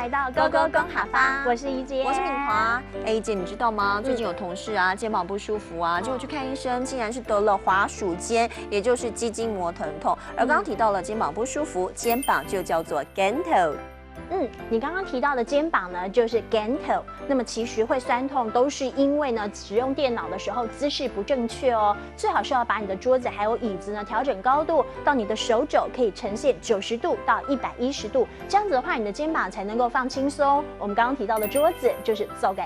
来到高高公好发，我是怡姐，我是敏华。怡姐，你知道吗？最近有同事啊，肩膀不舒服啊，结果去看医生，竟然是得了滑鼠肩，也就是肌筋膜疼痛。而刚刚提到了肩膀不舒服，肩膀就叫做 gento。你刚刚提到的肩膀呢，就是 gento。那么其实会酸痛，都是因为呢使用电脑的时候姿势不正确哦。最好是要把你的桌子还有椅子呢调整高度，到你的手肘可以呈现90度到110度，这样子的话，你的肩膀才能够放轻松。我们刚刚提到的桌子就是座椅。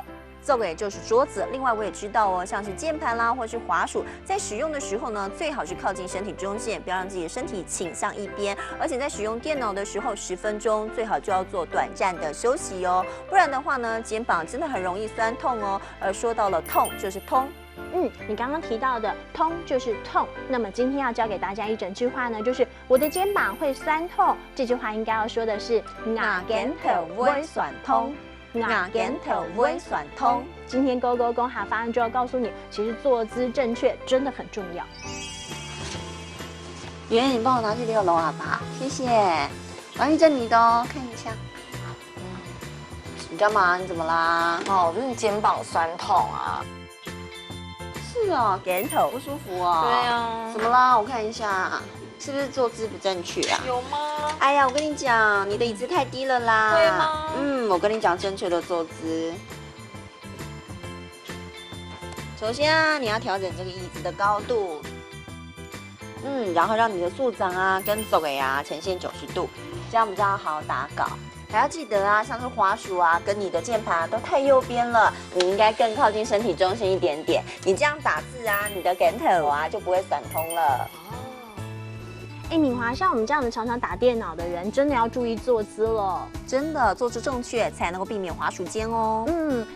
座椅就是桌子。另外我也知道哦，像是键盘啦，或是滑鼠，在使用的时候呢，最好是靠近身体中线，不要让自己的身体倾向一边。而且在使用电脑的时候，10分钟最好就要做短暂的休息哦，不然的话呢，肩膀真的很容易酸痛哦。而说到了痛，就是通。你刚刚提到的通就是痛，那么今天要教给大家一整句话呢，就是我的肩膀会酸痛。这句话应该要说的是我肩头会酸痛。我肩头会酸痛。今天高高公哈发就要告诉你，其实坐姿正确真的很重要。圆，你帮我拿去6楼好不好？谢谢。王玉珍，你的哦，看一下。你干嘛？你怎么啦？我就是肩膀酸痛啊。是哦，肩头不舒服哦。对啊。怎么啦？我看一下。是不是坐姿不正确啊？有吗？哎呀，我跟你讲，你的椅子太低了啦。会吗？我跟你讲正确的坐姿。首先啊，你要调整这个椅子的高度。然后让你的束掌啊跟座椅啊呈现90度，这样比较好打稿。还要记得啊，像是滑鼠啊跟你的键盘啊都太右边了，你应该更靠近身体中心一点点。你这样打字啊，你的肩头啊就不会酸痛了。敏华，像我们这样的常常打电脑的人，真的要注意坐姿了。真的，坐姿正确才能够避免滑鼠肩哦。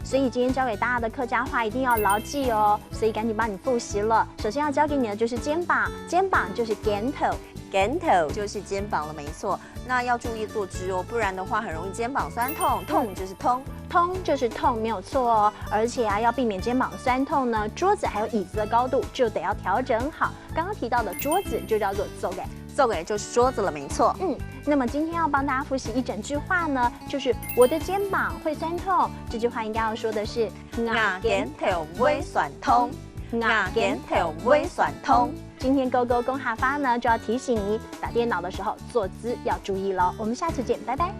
所以今天教给大家的客家话一定要牢记哦。所以赶紧帮你复习了。首先要教给你的就是肩膀，肩膀就是肩头，肩头就是肩膀了，没错。那要注意坐姿哦，不然的话很容易肩膀酸痛。痛就是通，通就是痛，没有错哦。而且要避免肩膀酸痛呢，桌子还有椅子的高度就得要调整好。刚刚提到的桌子就叫做座椅。座椅就是桌子了，没错。那么今天要帮大家复习一整句话呢，就是我的肩膀会酸痛。这句话应该要说的是我肩头会酸痛。我肩头会酸痛。今天高高公哈发呢，就要提醒你打电脑的时候坐姿要注意喽。我们下次见，拜拜。